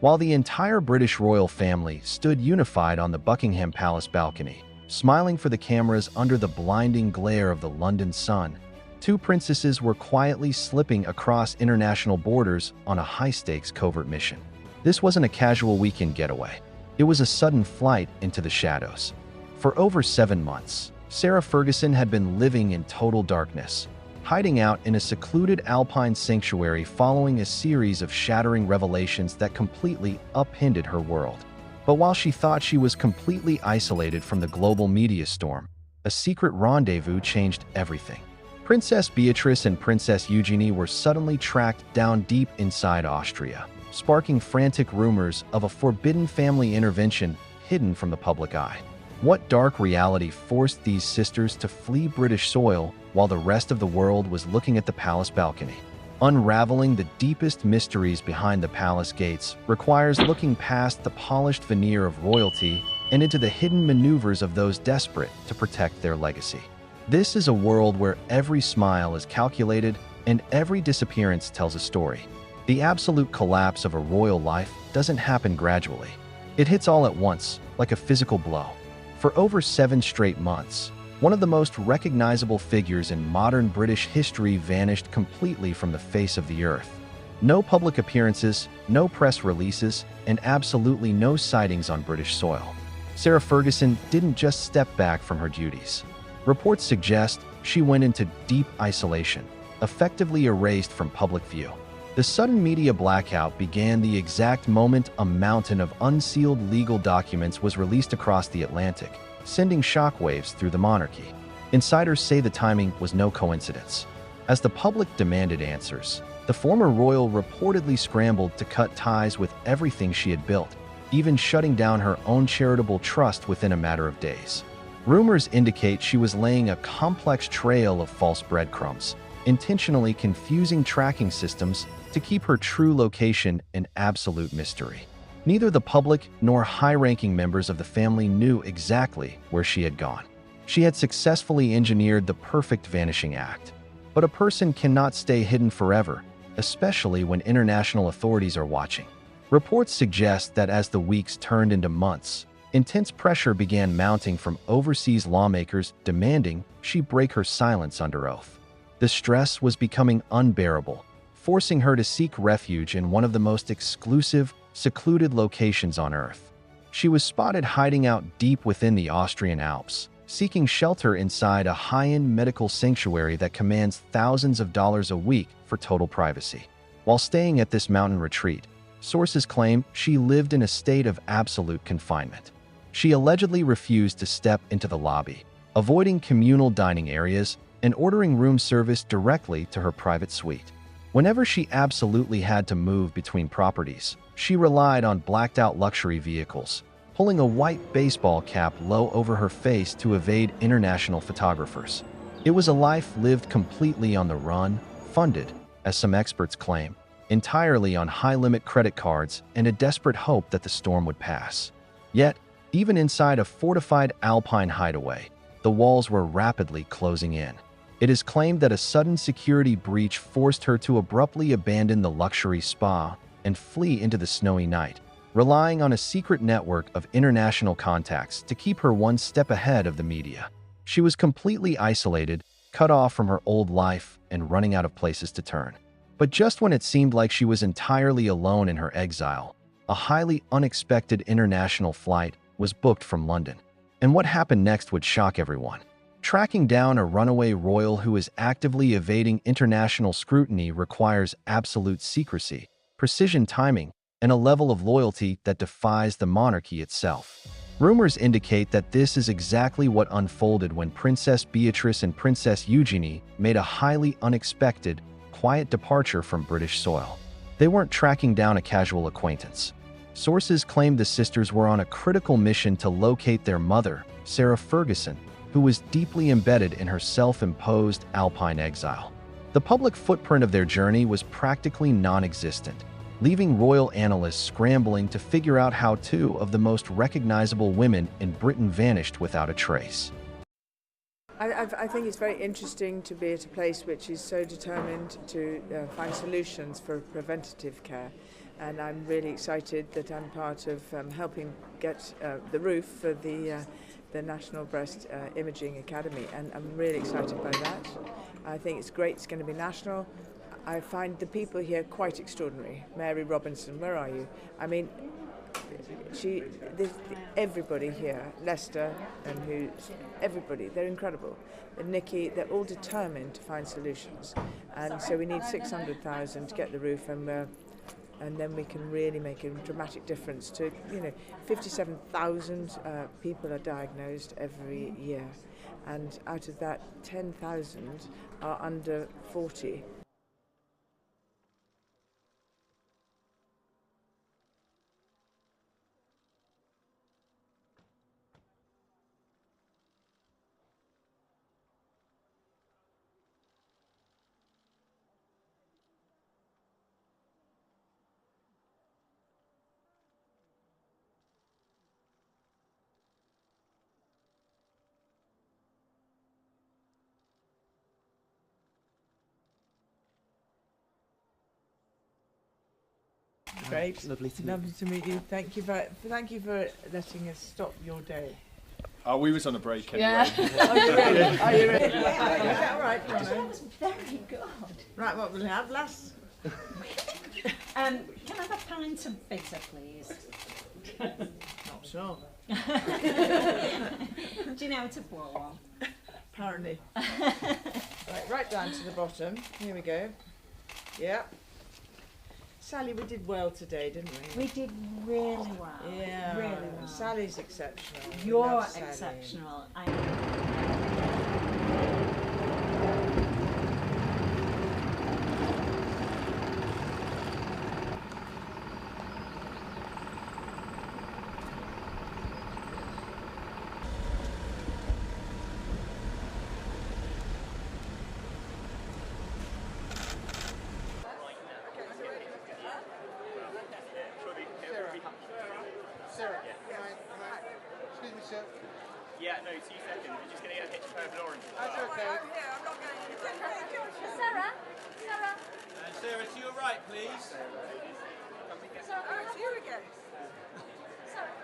while the entire British royal family stood unified on the Buckingham Palace balcony, smiling for the cameras under the blinding glare of the London sun. Two princesses were quietly slipping across international borders on a high-stakes covert mission. This wasn't a casual weekend getaway. It was a sudden flight into the shadows. For over 7 months, Sarah Ferguson had been living in total darkness, hiding out in a secluded alpine sanctuary following a series of shattering revelations that completely upended her world. But while she thought she was completely isolated from the global media storm, a secret rendezvous changed everything. Princess Beatrice and Princess Eugenie were suddenly tracked down deep inside Austria, sparking frantic rumors of a forbidden family intervention hidden from the public eye. What dark reality forced these sisters to flee British soil while the rest of the world was looking at the palace balcony? Unraveling the deepest mysteries behind the palace gates requires looking past the polished veneer of royalty and into the hidden maneuvers of those desperate to protect their legacy. This is a world where every smile is calculated and every disappearance tells a story. The absolute collapse of a royal life doesn't happen gradually. It hits all at once, like a physical blow. For over 7 straight months, one of the most recognizable figures in modern British history vanished completely from the face of the earth. No public appearances, no press releases, and absolutely no sightings on British soil. Sarah Ferguson didn't just step back from her duties. Reports suggest she went into deep isolation, effectively erased from public view. The sudden media blackout began the exact moment a mountain of unsealed legal documents was released across the Atlantic, sending shockwaves through the monarchy. Insiders say the timing was no coincidence. As the public demanded answers, the former royal reportedly scrambled to cut ties with everything she had built, even shutting down her own charitable trust within a matter of days. Rumors indicate she was laying a complex trail of false breadcrumbs, intentionally confusing tracking systems to keep her true location an absolute mystery. Neither the public nor high-ranking members of the family knew exactly where she had gone. She had successfully engineered the perfect vanishing act. But a person cannot stay hidden forever, especially when international authorities are watching. Reports suggest that as the weeks turned into months, intense pressure began mounting from overseas lawmakers demanding she break her silence under oath. The stress was becoming unbearable, forcing her to seek refuge in one of the most exclusive, secluded locations on Earth. She was spotted hiding out deep within the Austrian Alps, seeking shelter inside a high-end medical sanctuary that commands thousands of dollars a week for total privacy. While staying at this mountain retreat, sources claim she lived in a state of absolute confinement. She allegedly refused to step into the lobby, avoiding communal dining areas and ordering room service directly to her private suite. Whenever she absolutely had to move between properties, she relied on blacked-out luxury vehicles, pulling a white baseball cap low over her face to evade international photographers. It was a life lived completely on the run, funded, as some experts claim, entirely on high-limit credit cards and a desperate hope that the storm would pass. Yet, even inside a fortified alpine hideaway, the walls were rapidly closing in. It is claimed that a sudden security breach forced her to abruptly abandon the luxury spa and flee into the snowy night, relying on a secret network of international contacts to keep her one step ahead of the media. She was completely isolated, cut off from her old life, and running out of places to turn. But just when it seemed like she was entirely alone in her exile, a highly unexpected international flight was booked from London. And what happened next would shock everyone. Tracking down a runaway royal who is actively evading international scrutiny requires absolute secrecy, precision timing, and a level of loyalty that defies the monarchy itself. Rumors indicate that this is exactly what unfolded when Princess Beatrice and Princess Eugenie made a highly unexpected, quiet departure from British soil. They weren't tracking down a casual acquaintance. Sources claim the sisters were on a critical mission to locate their mother, Sarah Ferguson, who was deeply embedded in her self-imposed alpine exile. The public footprint of their journey was practically non-existent, leaving royal analysts scrambling to figure out how two of the most recognizable women in Britain vanished without a trace. I think it's very interesting to be at a place which is so determined to find solutions for preventative care. And I'm really excited that I'm part of helping get the roof for the National Breast Imaging Academy. And I'm really excited by that. I think it's great. It's going to be national. I find the people here quite extraordinary. Mary Robinson, where are you? I mean, everybody here, Lester and everybody, they're incredible. And Nikki, they're all determined to find solutions. And so we need 600,000 to get the roof, and then we can really make a dramatic difference to, 57,000 people are diagnosed every year. And out of that, 10,000 are under 40. Great. Lovely to meet you. Thank you for letting us stop your day. Oh, we was on a break anyway. Yeah. Are you ready? Are you ready? Is that all right? That was very good. Right, what will we have, lass? Can I have a pint of bitter, please? Not sure. Do you know how to pour one? Apparently. Right down to the bottom. Here we go. Yeah. Sally, we did well today, didn't we? We did really well. Yeah. Really well. Sally's exceptional. You're exceptional. Excuse me, sir. Yeah, no, 2 seconds. We're just going to get a picture of purple orange. That's okay. Sarah? Sarah? Sarah, to your right, please. Sarah, oh, it's you again. Sarah.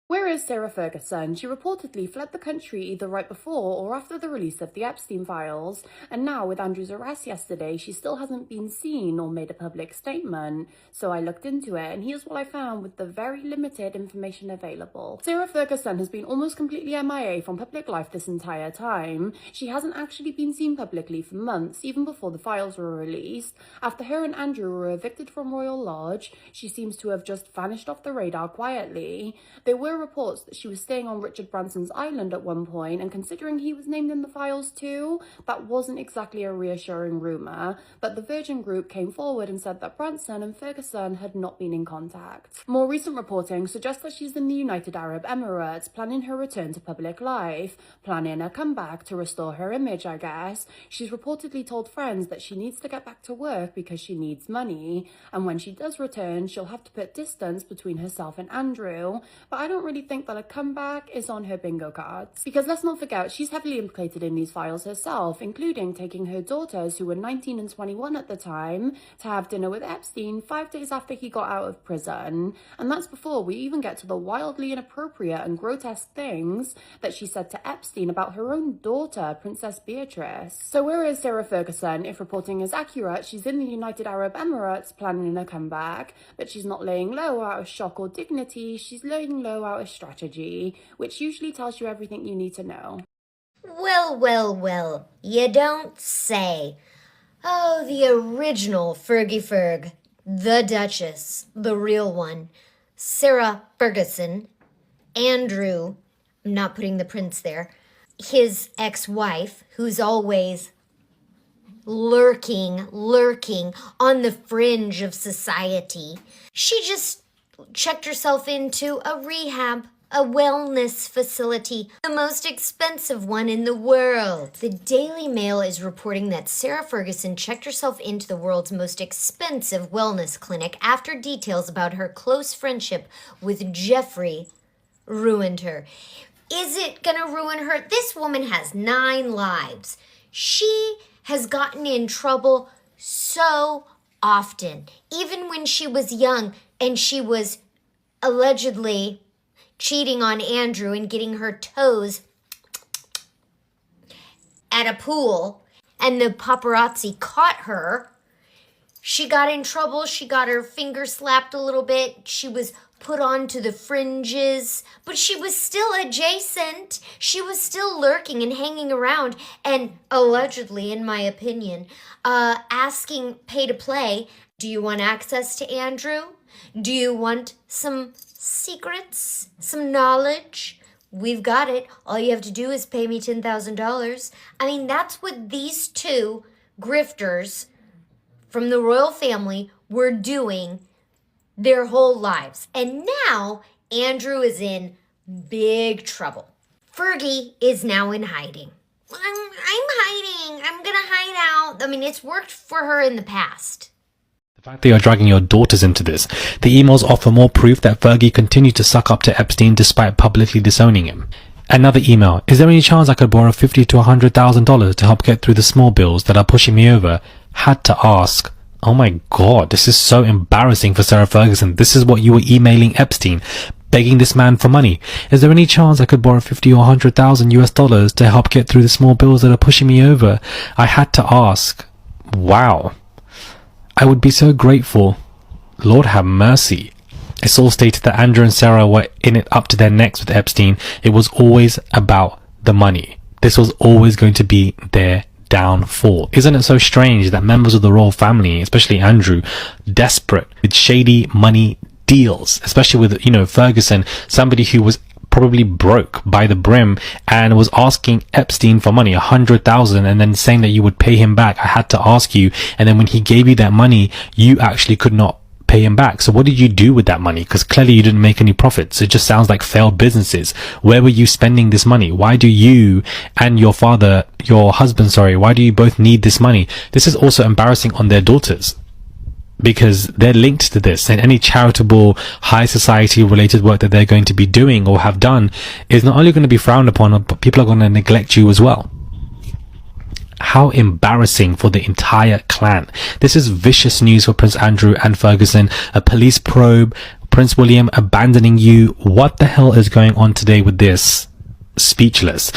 Where is Sarah Ferguson? She reportedly fled the country either right before or after the release of the Epstein files, and now with Andrew's arrest yesterday, she still hasn't been seen or made a public statement. So I looked into it, and here's what I found with the very limited information available. Sarah Ferguson has been almost completely MIA from public life this entire time. She hasn't actually been seen publicly for months, even before the files were released. After her and Andrew were evicted from Royal Lodge, she seems to have just vanished off the radar quietly. There were reports that she was staying on Richard Branson's island at one point, and considering he was named in the files too, that wasn't exactly a reassuring rumour, but the Virgin Group came forward and said that Branson and Ferguson had not been in contact. More recent reporting suggests that she's in the United Arab Emirates, planning her return to public life, planning a comeback to restore her image, I guess. She's reportedly told friends that she needs to get back to work because she needs money, and when she does return, she'll have to put distance between herself and Andrew, but I don't really think that a comeback is on her bingo cards. Because let's not forget, she's heavily implicated in these files herself, including taking her daughters, who were 19 and 21 at the time, to have dinner with Epstein 5 days after he got out of prison. And that's before we even get to the wildly inappropriate and grotesque things that she said to Epstein about her own daughter, Princess Beatrice. So where is Sarah Ferguson? If reporting is accurate, she's in the United Arab Emirates planning a comeback, but she's not laying low out of shock or dignity, she's laying low out of strategy, which usually tells you everything you need to know. Well, well, well, you don't say. Oh, the original Fergie Ferg, the Duchess, the real one, Sarah Ferguson, Andrew, I'm not putting the prince there, his ex-wife, who's always lurking on the fringe of society. She just checked herself into a rehab, a wellness facility, the most expensive one in the world. The Daily Mail is reporting that Sarah Ferguson checked herself into the world's most expensive wellness clinic after details about her close friendship with Jeffrey ruined her. Is it gonna ruin her? This woman has 9 lives. She has gotten in trouble so often, even when she was young and she was allegedly cheating on Andrew and getting her toes at a pool, and the paparazzi caught her. She got in trouble. She got her finger slapped a little bit. She was put onto the fringes, but she was still adjacent. She was still lurking and hanging around, and allegedly, in my opinion, asking pay to play. Do you want access to Andrew? Do you want some secrets, some knowledge? We've got it. All you have to do is pay me $10,000. I mean, that's what these two grifters from the royal family were doing their whole lives. And now Andrew is in big trouble. Fergie is now in hiding. I'm hiding. I'm gonna hide out. I mean, it's worked for her in the past. The fact that you're dragging your daughters into this, the emails offer more proof that Fergie continued to suck up to Epstein despite publicly disowning him. Another email. Is there any chance I could borrow $50,000 to $100,000 to help get through the small bills that are pushing me over? Had to ask. Oh my god, this is so embarrassing for Sarah Ferguson. This is what you were emailing Epstein, begging this man for money. Is there any chance I could borrow $50,000 or $100,000 to help get through the small bills that are pushing me over? I had to ask. Wow. I would be so grateful. Lord have mercy. It's all stated that Andrew and Sarah were in it up to their necks with Epstein. It was always about the money. This was always going to be their downfall. Isn't it so strange that members of the royal family, especially Andrew, desperate with shady money deals, especially with, Ferguson, somebody who was probably broke by the brim and was asking Epstein for money, 100,000, and then saying that you would pay him back. I had to ask you. And then when he gave you that money, you actually could not pay him back. So what did you do with that money? Because clearly you didn't make any profits. It just sounds like failed businesses. Where were you spending this money? Why do you and your husband, why do you both need this money? This is also embarrassing on their daughters, because they're linked to this, and any charitable high society related work that they're going to be doing or have done is not only going to be frowned upon, but people are going to neglect you as well. How embarrassing for the entire clan. This is vicious news for Prince Andrew and Ferguson. A police probe, Prince William abandoning you. What the hell is going on today with this? Speechless.